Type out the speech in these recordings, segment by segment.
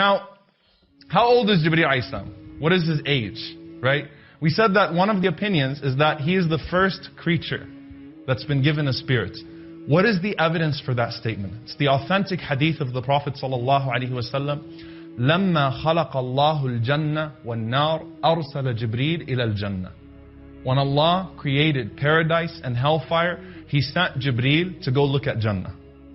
Now, how old is Jibreel alayhi salam? What is his age, right? We said that one of the opinions is that he is the first creature that's been given a spirit. What is the evidence for that statement? It's the authentic hadith of the Prophet sallallahu alaihi wasallam. لما خلق الله الجنة والنار أرسل جبريل إلى الجنة. When Allah created paradise and hellfire, He sent Jibreel to go look at Jannah.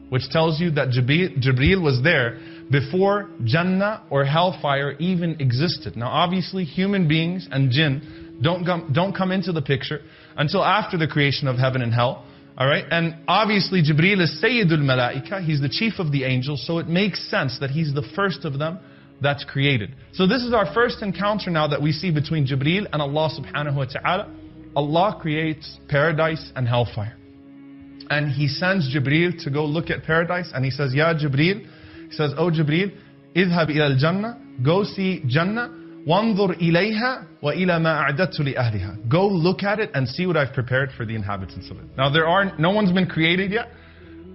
Which tells you that Jibreel was there before Jannah or hellfire even existed. Now obviously human beings and jinn don't come into the picture until after the creation of heaven and hell. Alright, and obviously Jibreel is Sayyidul Malaika, he's the chief of the angels, so it makes sense that he's the first of them that's created. So this is our first encounter now that we see between Jibreel and Allah subhanahu wa ta'ala. Allah creates paradise and hellfire. And He sends Jibreel to go look at paradise, and He says, Ya Jibreel, He says, Oh Jibreel, idhab ila al-Jannah, go see Jannah, وَانظُرْ إِلَيْهَا وَإِلَى مَا أَعْدَدْتُ لِأَهْلِهَا. Go look at it and see what I've prepared for the inhabitants of it. Now no one's been created yet,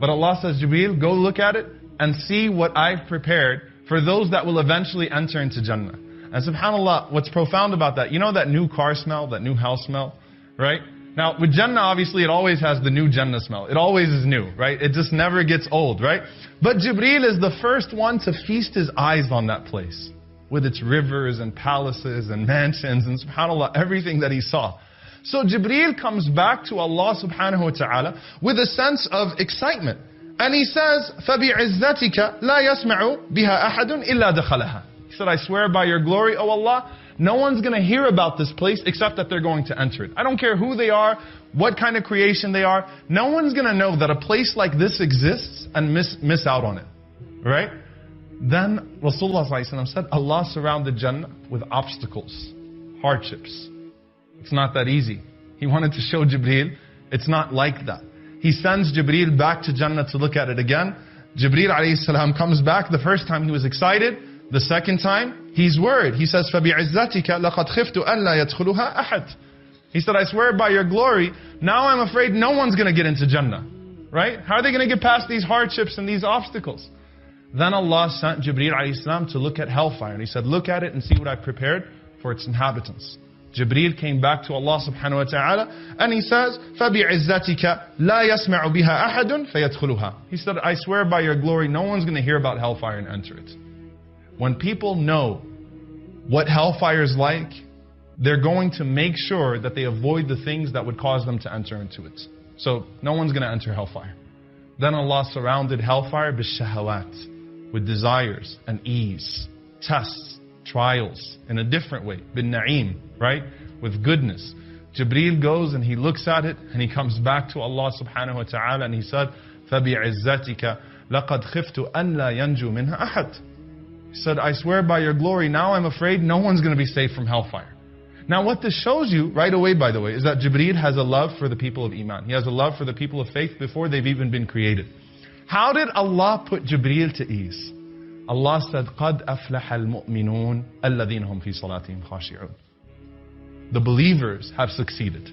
but Allah says, Jibreel, go look at it and see what I've prepared for those that will eventually enter into Jannah. And subhanAllah, what's profound about that, you know that new car smell, that new house smell, right? Now with Jannah, obviously it always has the new Jannah smell. It always is new, right? It just never gets old, right? But Jibreel is the first one to feast his eyes on that place, with its rivers and palaces and mansions and subhanAllah, everything that he saw. So Jibreel comes back to Allah subhanahu wa ta'ala with a sense of excitement. And he says, فَبِعِزَّتِكَ لَا يَسْمَعُ بِهَا أَحَدٌ إِلَّا دَخَلَهَا. He said, I swear by your glory, O Allah, no one's going to hear about this place except that they're going to enter it. I don't care who they are, what kind of creation they are. No one's going to know that a place like this exists and miss out on it. Right? Then Rasulullah said, Allah surrounded Jannah with obstacles, hardships. It's not that easy. He wanted to show Jibreel, it's not like that. He sends Jibreel back to Jannah to look at it again. Jibreel alayhi salam comes back. The first time he was excited. The second time, he's worried. He says, فَبِعِزَّتِكَ لَقَدْ خِفْتُ أَلَّا يَدْخُلُهَا أَحَدٌ. He said, I swear by your glory, now I'm afraid no one's going to get into Jannah. Right? How are they going to get past these hardships and these obstacles? Then Allah sent Jibreel alayhi salam to look at hellfire. And He said, look at it and see what I've prepared for its inhabitants. Jibreel came back to Allah subhanahu wa ta'ala and he says, فَبِعِزَّتِكَ لَا يَسْمَعُ بِهَا أَحَدٌ فَيَدْخُلُهَا. He said, I swear by your glory, no one's going to hear about hellfire and enter it. When people know what hellfire is like, they're going to make sure that they avoid the things that would cause them to enter into it. So no one's going to enter hellfire. Then Allah surrounded hellfire bishahawat, with desires and ease, tests, trials, in a different way, bin na'im, right? With goodness. Jibreel goes and he looks at it and he comes back to Allah subhanahu wa ta'ala and he said, فَبِعِزَّتِكَ لَقَدْ خِفْتُ أَنْ لَا يَنْجُو مِنْهَا أَحَدٌ. He said, I swear by your glory, now I'm afraid no one's going to be safe from hellfire. Now what this shows you, right away by the way, is that Jibreel has a love for the people of Iman. He has a love for the people of faith before they've even been created. How did Allah put Jibreel to ease? Allah said, قَدْ أَفْلَحَ الْمُؤْمِنُونَ الَّذِينَ هُمْ فِي صَلَاتِهِمْ خَاشِعُونَ. The believers have succeeded.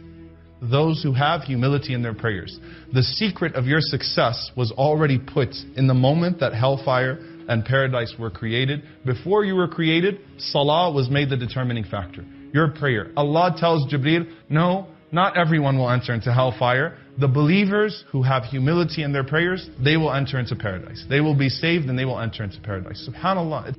Those who have humility in their prayers. The secret of your success was already put in the moment that hellfire and paradise were created. Before you were created, salah was made the determining factor. Your prayer. Allah tells Jibreel, no, not everyone will enter into hellfire. The believers who have humility in their prayers, they will enter into paradise. They will be saved and they will enter into paradise. SubhanAllah.